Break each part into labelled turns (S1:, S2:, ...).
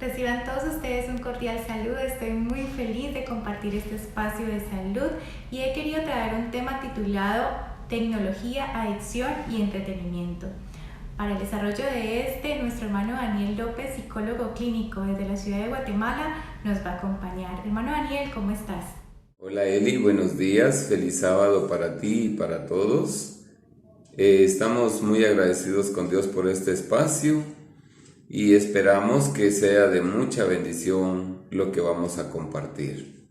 S1: Reciban todos ustedes un cordial saludo. Estoy muy feliz de compartir este espacio de salud y he querido traer un tema titulado Tecnología, Adicción y Entretenimiento. Para el desarrollo de nuestro hermano Daniel López, psicólogo clínico desde la ciudad de Guatemala, nos va a acompañar. Hermano Daniel, ¿cómo estás?
S2: Hola Eli, buenos días, feliz sábado para ti y para todos. Estamos muy agradecidos con Dios por este espacio y esperamos que sea de mucha bendición lo que vamos a compartir.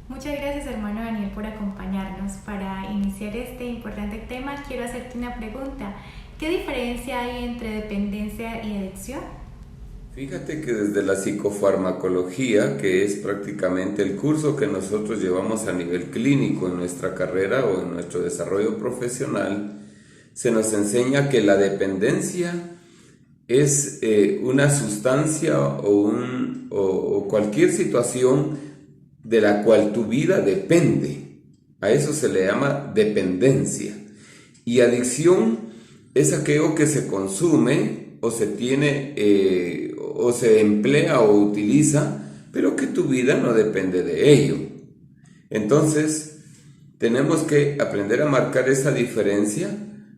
S1: Muchas gracias, hermano Daniel, por acompañarnos. Para iniciar este importante tema, quiero hacerte una pregunta. ¿Qué diferencia hay entre dependencia y adicción?
S2: Fíjate que desde la psicofarmacología, que es prácticamente el curso que nosotros llevamos a nivel clínico en nuestra carrera o en nuestro desarrollo profesional, se nos enseña que la dependencia es una sustancia o cualquier situación de la cual tu vida depende. A eso se le llama dependencia. Y adicción es aquello que se consume o se tiene o se emplea o utiliza, pero que tu vida no depende de ello. Entonces, tenemos que aprender a marcar esa diferencia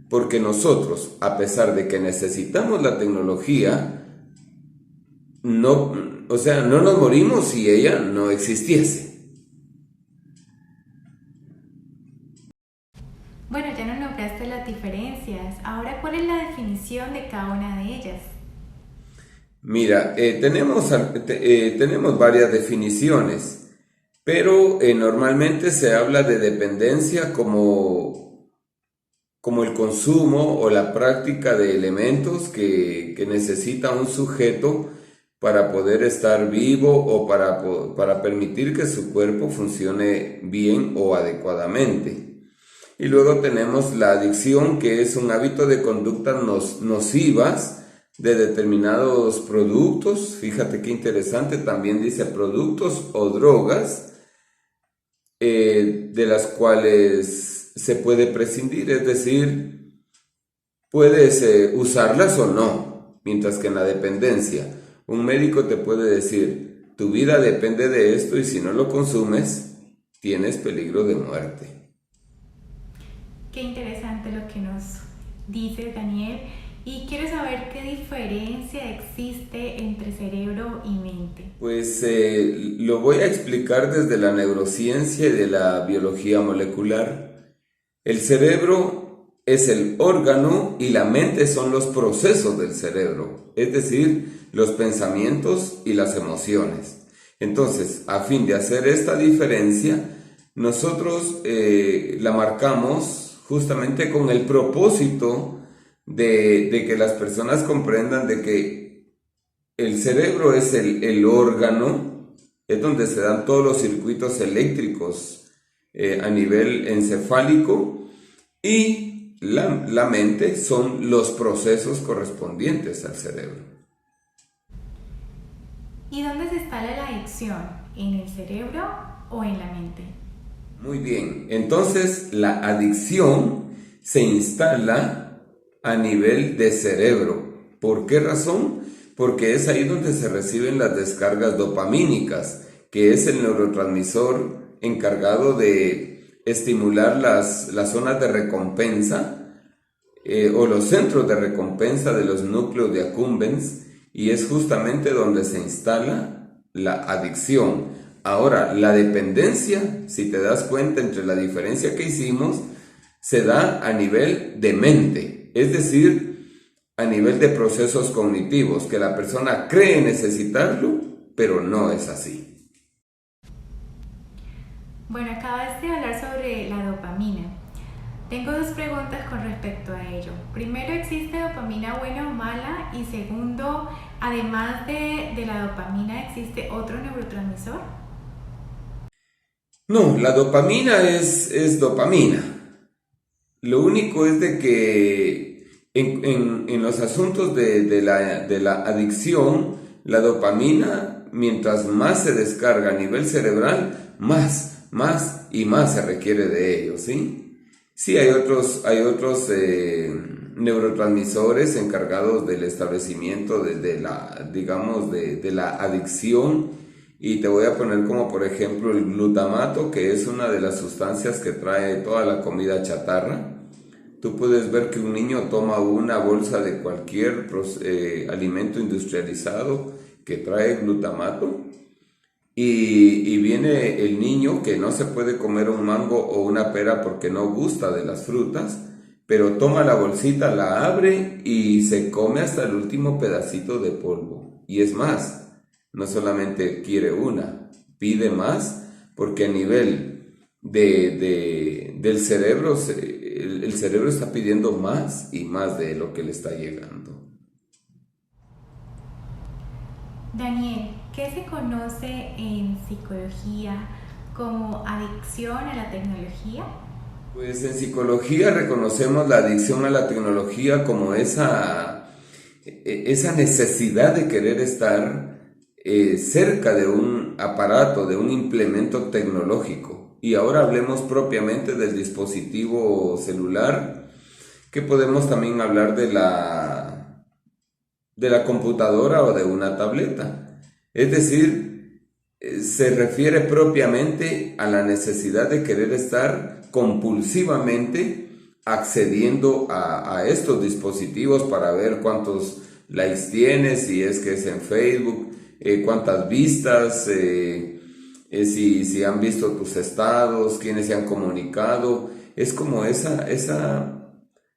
S2: porque nosotros, a pesar de que necesitamos la tecnología, no nos morimos si ella no existiese.
S1: Bueno, ya nos nombraste las diferencias. Ahora, ¿cuál es la definición de cada una de ellas?
S2: Mira, tenemos varias definiciones, pero normalmente se habla de dependencia como el consumo o la práctica de elementos que necesita un sujeto para poder estar vivo o para permitir que su cuerpo funcione bien o adecuadamente. Y luego tenemos la adicción, que es un hábito de conductas nocivas de determinados productos. Fíjate qué interesante, también dice productos o drogas de las cuales se puede prescindir, es decir, puedes usarlas o no, mientras que en la dependencia un médico te puede decir, tu vida depende de esto y si no lo consumes, tienes peligro de muerte.
S1: Qué interesante lo que nos dice Daniel. Y quiero saber qué diferencia existe entre cerebro y mente.
S2: Pues lo voy a explicar desde la neurociencia y de la biología molecular. El cerebro es el órgano y la mente son los procesos del cerebro, es decir, los pensamientos y las emociones. Entonces, a fin de hacer esta diferencia, nosotros la marcamos justamente con el propósito de que las personas comprendan de que el cerebro es el órgano, es donde se dan todos los circuitos eléctricos a nivel encefálico, y la mente son los procesos correspondientes al cerebro.
S1: ¿Y dónde se instala la adicción? ¿En el cerebro o en la mente?
S2: Muy bien, entonces la adicción se instala a nivel de cerebro. ¿Por qué razón? Porque es ahí donde se reciben las descargas dopamínicas, que es el neurotransmisor encargado de estimular las zonas de recompensa o los centros de recompensa de los núcleos de accumbens, y es justamente donde se instala la adicción. Ahora, la dependencia, si te das cuenta entre la diferencia que hicimos, se da a nivel de mente. Es decir, a nivel de procesos cognitivos, que la persona cree necesitarlo, pero no es así.
S1: Bueno, acabaste de hablar sobre la dopamina. Tengo dos preguntas con respecto a ello. Primero, ¿existe dopamina buena o mala? Y segundo, además de la dopamina, ¿existe otro neurotransmisor?
S2: No, la dopamina es dopamina. Lo único es de que en los asuntos de la adicción, la dopamina, mientras más se descarga a nivel cerebral, más y más se requiere de ello, ¿sí? Sí, hay otros neurotransmisores encargados del establecimiento digamos, de la adicción. Y te voy a poner como por ejemplo el glutamato, que es una de las sustancias que trae toda la comida chatarra. Tú puedes ver que un niño toma una bolsa de cualquier alimento industrializado que trae glutamato y viene el niño que no se puede comer un mango o una pera porque no gusta de las frutas, pero toma la bolsita, la abre y se come hasta el último pedacito de polvo. Y es más, no solamente quiere una, pide más porque a nivel del cerebro, el cerebro está pidiendo más y más de lo que le está llegando.
S1: Daniel, ¿qué se conoce en psicología como adicción a la tecnología?
S2: Pues en psicología reconocemos la adicción a la tecnología como esa necesidad de querer estar cerca de un aparato, de un implemento tecnológico. Y ahora hablemos propiamente del dispositivo celular, que podemos también hablar de la computadora o de una tableta. Es decir, se refiere propiamente a la necesidad de querer estar compulsivamente accediendo a estos dispositivos para ver cuántos likes tienes, si es que es en Facebook, cuántas vistas, si han visto tus estados, quiénes se han comunicado. Es como esa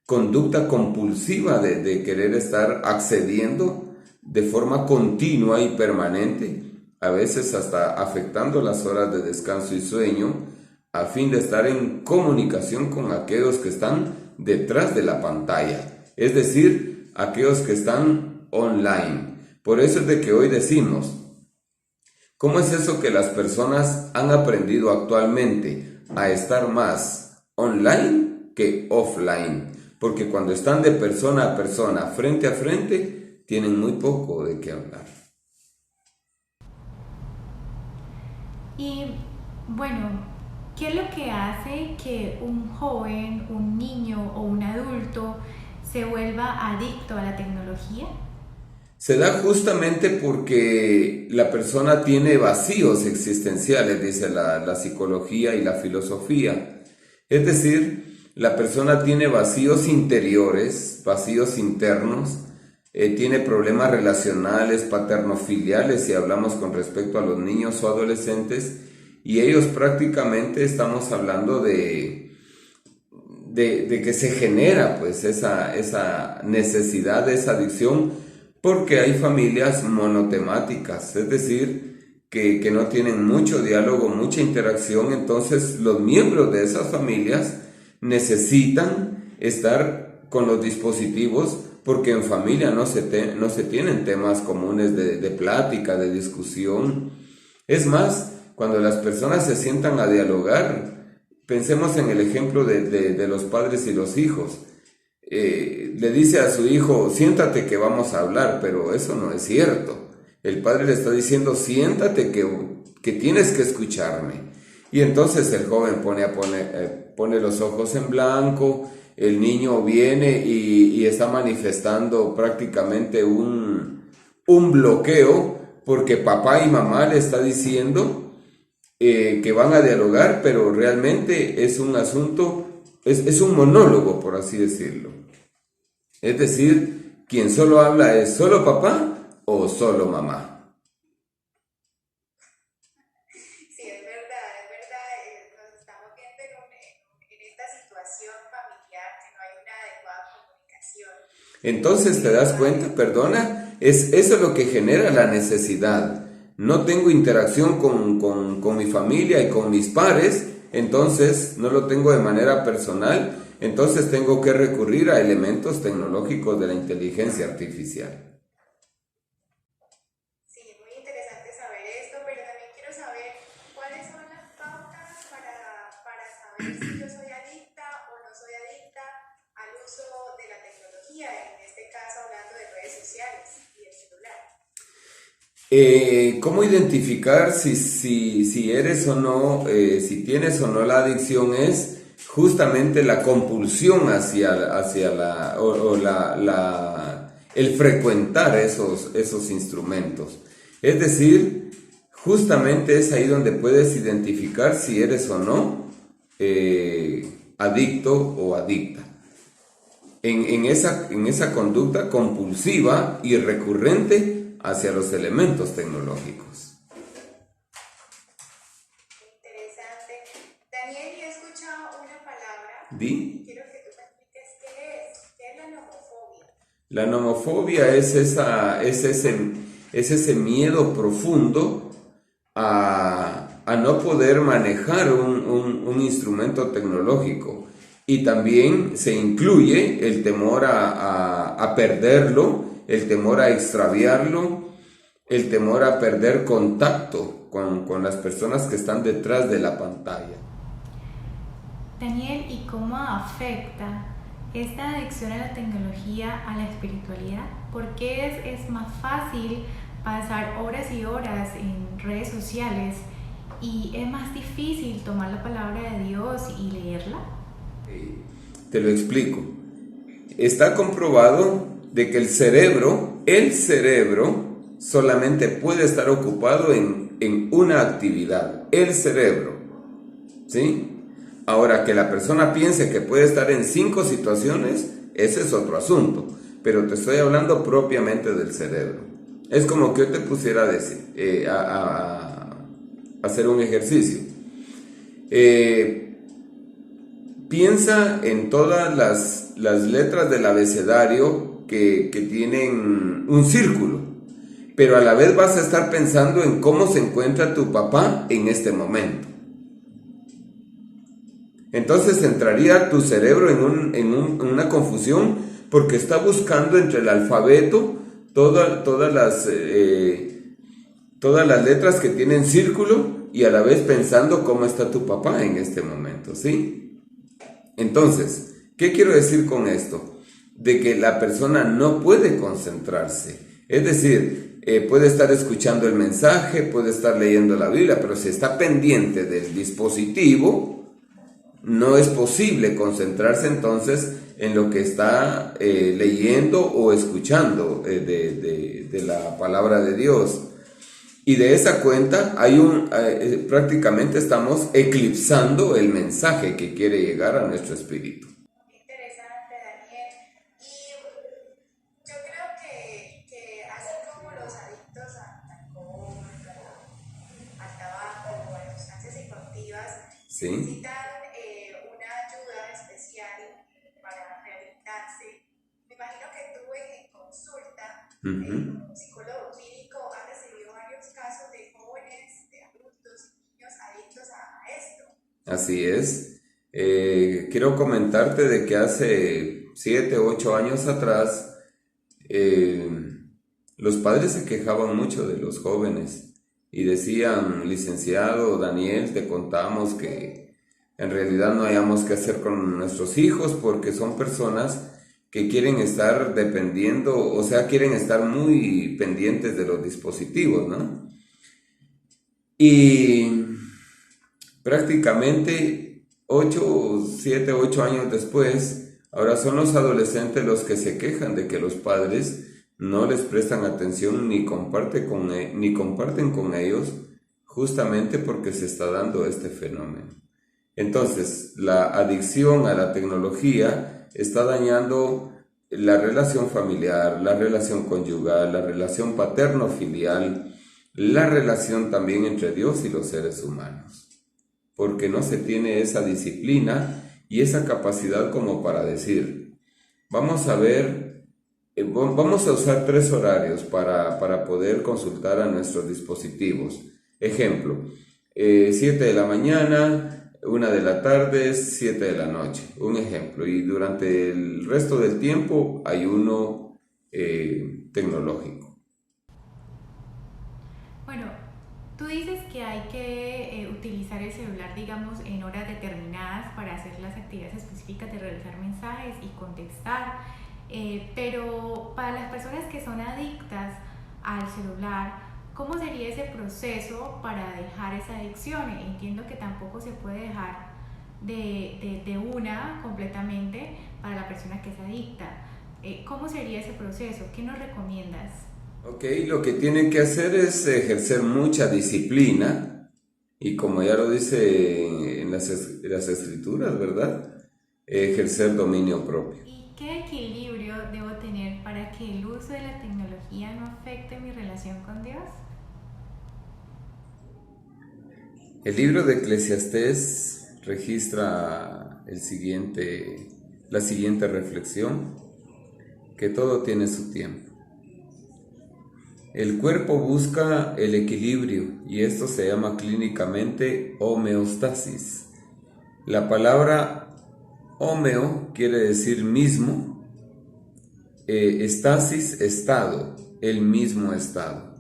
S2: conducta compulsiva de querer estar accediendo de forma continua y permanente, a veces hasta afectando las horas de descanso y sueño, a fin de estar en comunicación con aquellos que están detrás de la pantalla, es decir, aquellos que están online. Por eso es de que hoy decimos, ¿cómo es eso que las personas han aprendido actualmente a estar más online que offline? Porque cuando están de persona a persona, frente a frente, tienen muy poco de qué hablar.
S1: Y bueno, ¿qué es lo que hace que un joven, un niño o un adulto se vuelva adicto a la tecnología?
S2: Se da justamente porque la persona tiene vacíos existenciales, dice la psicología y la filosofía. Es decir, la persona tiene vacíos interiores, vacíos internos, tiene problemas relacionales, paternofiliales, si hablamos con respecto a los niños o adolescentes, y ellos prácticamente estamos hablando de que se genera pues esa necesidad, esa adicción, porque hay familias monotemáticas, es decir, que no tienen mucho diálogo, mucha interacción. Entonces los miembros de esas familias necesitan estar con los dispositivos porque en familia no se tienen temas comunes de plática, de discusión. Es más, cuando las personas se sientan a dialogar, pensemos en el ejemplo de los padres y los hijos. Le dice a su hijo, siéntate que vamos a hablar, pero eso no es cierto. El padre le está diciendo, siéntate que tienes que escucharme. Y entonces el joven pone los ojos en blanco, el niño viene y está manifestando prácticamente un bloqueo porque papá y mamá le está diciendo que van a dialogar, pero realmente es un asunto, es un monólogo, por así decirlo. Es decir, quien solo habla es solo papá o solo mamá. Entonces te das cuenta, perdona, es eso lo que genera la necesidad. No tengo interacción con mi familia y con mis pares, entonces no lo tengo de manera personal, entonces tengo que recurrir a elementos tecnológicos de la inteligencia artificial.
S1: Sí, es muy interesante saber esto, pero también quiero saber cuáles son las pautas para saber si yo soy adicta o no soy adicta al uso de la tecnología, en este caso hablando de redes sociales y del celular.
S2: ¿Cómo identificar si eres o no, si tienes o no la adicción? Es justamente la compulsión hacia el frecuentar esos instrumentos. Es decir, justamente es ahí donde puedes identificar si eres o no adicto o adicta. En esa conducta compulsiva y recurrente hacia los elementos tecnológicos.
S1: Interesante. Daniel, yo he escuchado una palabra.
S2: ¿Di?
S1: Quiero que tú me expliques qué es la nomofobia.
S2: La nomofobia es ese miedo profundo a no poder manejar un instrumento tecnológico. Y también se incluye el temor a perderlo, el temor a extraviarlo, el temor a perder contacto con las personas que están detrás de la pantalla.
S1: Daniel, ¿y cómo afecta esta adicción a la tecnología a la espiritualidad? ¿Por qué es más fácil pasar horas y horas en redes sociales y es más difícil tomar la palabra de Dios y leerla?
S2: Te lo explico. Está comprobado de que el cerebro solamente puede estar ocupado en una actividad, el cerebro, ¿sí? Ahora, que la persona piense que puede estar en 5 situaciones, ese es otro asunto, pero te estoy hablando propiamente del cerebro. Es como que yo te pusiera a decir, a hacer un ejercicio. Piensa en todas las letras del abecedario que tienen un círculo, pero a la vez vas a estar pensando en cómo se encuentra tu papá en este momento. Entonces entraría tu cerebro en una confusión porque está buscando entre el alfabeto todas las letras que tienen círculo y a la vez pensando cómo está tu papá en este momento, ¿sí? Entonces, ¿qué quiero decir con esto? De que la persona no puede concentrarse. Es decir, puede estar escuchando el mensaje, puede estar leyendo la Biblia, pero si está pendiente del dispositivo, no es posible concentrarse entonces en lo que está leyendo o escuchando de la palabra de Dios. Y de esa cuenta prácticamente estamos eclipsando el mensaje que quiere llegar a nuestro espíritu.
S1: Interesante, Daniel. Y yo creo que así como los adictos al alcohol, al tabaco, a las sustancias psicoactivas,
S2: ¿sí?
S1: necesitan una ayuda especial para rehabilitarse. Me imagino que tú en consulta, como psicólogo clínico, has recibido varios casos de jóvenes, de adultos, niños adictos a esto.
S2: Así es. Quiero comentarte de que hace 7, 8 años atrás los padres se quejaban mucho de los jóvenes y decían: licenciado Daniel, te contamos que en realidad no hayamos qué hacer con nuestros hijos porque son personas que quieren estar dependiendo, o sea, quieren estar muy pendientes de los dispositivos, ¿no? Y prácticamente 7, 8 años después, ahora son los adolescentes los que se quejan de que los padres no les prestan atención ni comparten con ellos, justamente porque se está dando este fenómeno. Entonces, la adicción a la tecnología está dañando la relación familiar, la relación conyugal, la relación paterno-filial, la relación también entre Dios y los seres humanos, porque no se tiene esa disciplina y esa capacidad como para decir: vamos a usar 3 horarios para poder consultar a nuestros dispositivos. Ejemplo, 7 de la mañana, 1 de la tarde, 7 de la noche, un ejemplo, y durante el resto del tiempo hay uno tecnológico.
S1: Bueno, tú dices que hay que utilizar el celular, digamos, en horas determinadas para hacer las actividades específicas de realizar mensajes y contestar, pero para las personas que son adictas al celular, ¿cómo sería ese proceso para dejar esa adicción? Entiendo que tampoco se puede dejar de una completamente para la persona que es adicta. ¿Cómo sería ese proceso? ¿Qué nos recomiendas?
S2: Ok, lo que tienen que hacer es ejercer mucha disciplina y como ya lo dice en las escrituras, ¿verdad? Ejercer dominio propio.
S1: ¿Y qué equilibrio debo tener para que el uso de la tecnología no afecte mi relación con Dios?
S2: El libro de Eclesiastés registra la siguiente reflexión, que todo tiene su tiempo. El cuerpo busca el equilibrio y esto se llama clínicamente homeostasis. La palabra homeo quiere decir mismo, estasis, estado, el mismo estado.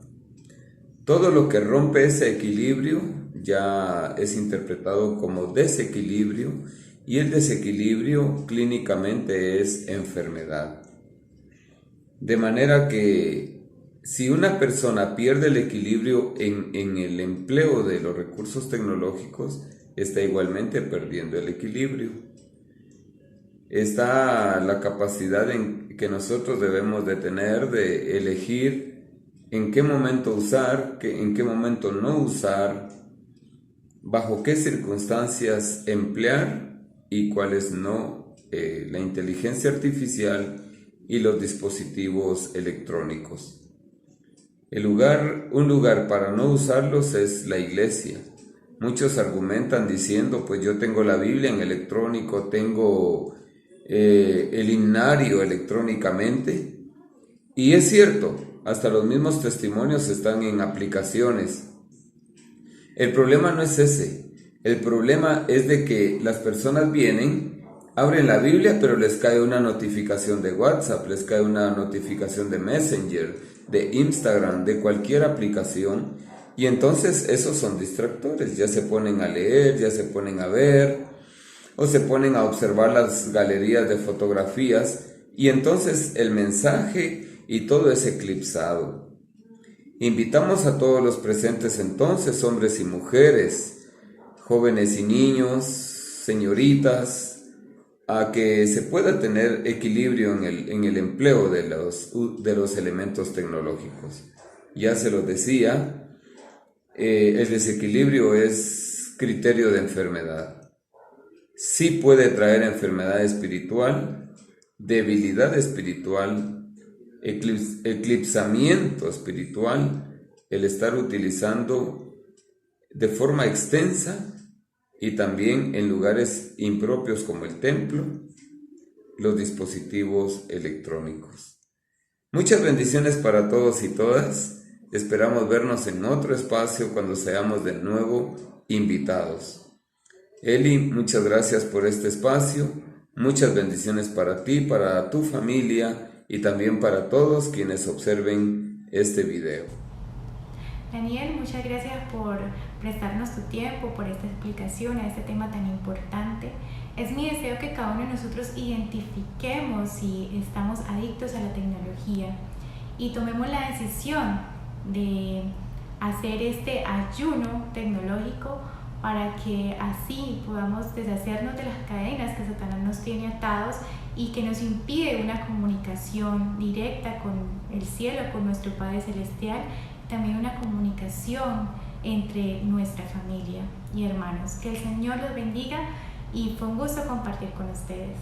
S2: Todo lo que rompe ese equilibrio ya es interpretado como desequilibrio y el desequilibrio clínicamente es enfermedad. De manera que si una persona pierde el equilibrio en el empleo de los recursos tecnológicos, está igualmente perdiendo el equilibrio. Está la capacidad que nosotros debemos de tener de elegir en qué momento usar, en qué momento no usar, bajo qué circunstancias emplear y cuáles no, la inteligencia artificial y los dispositivos electrónicos. Un lugar para no usarlos es la iglesia. Muchos argumentan diciendo, pues yo tengo la Biblia en electrónico, tengo el himnario electrónicamente. Y es cierto, hasta los mismos testimonios están en aplicaciones. El problema no es ese. El problema es de que las personas vienen, abren la Biblia, pero les cae una notificación de WhatsApp, les cae una notificación de Messenger, de Instagram, de cualquier aplicación, y entonces esos son distractores, ya se ponen a leer, ya se ponen a ver, o se ponen a observar las galerías de fotografías, y entonces el mensaje y todo es eclipsado. Invitamos a todos los presentes entonces, hombres y mujeres, jóvenes y niños, señoritas, a que se pueda tener equilibrio en el empleo de los elementos tecnológicos. Ya se lo decía, el desequilibrio es criterio de enfermedad. Sí puede traer enfermedad espiritual, debilidad espiritual, eclipsamiento espiritual, el estar utilizando de forma extensa y también en lugares impropios como el templo, los dispositivos electrónicos. Muchas bendiciones para todos y todas. Esperamos vernos en otro espacio cuando seamos de nuevo invitados. Eli, muchas gracias por este espacio. Muchas bendiciones para ti, para tu familia y también para todos quienes observen este video.
S1: Daniel, muchas gracias por prestarnos tu tiempo, por esta explicación a este tema tan importante. Es mi deseo que cada uno de nosotros identifiquemos si estamos adictos a la tecnología y tomemos la decisión de hacer este ayuno tecnológico para que así podamos deshacernos de las cadenas que Satanás nos tiene atados y que nos impide una comunicación directa con el cielo, con nuestro Padre Celestial, también una comunicación entre nuestra familia y hermanos. Que el Señor los bendiga y fue un gusto compartir con ustedes.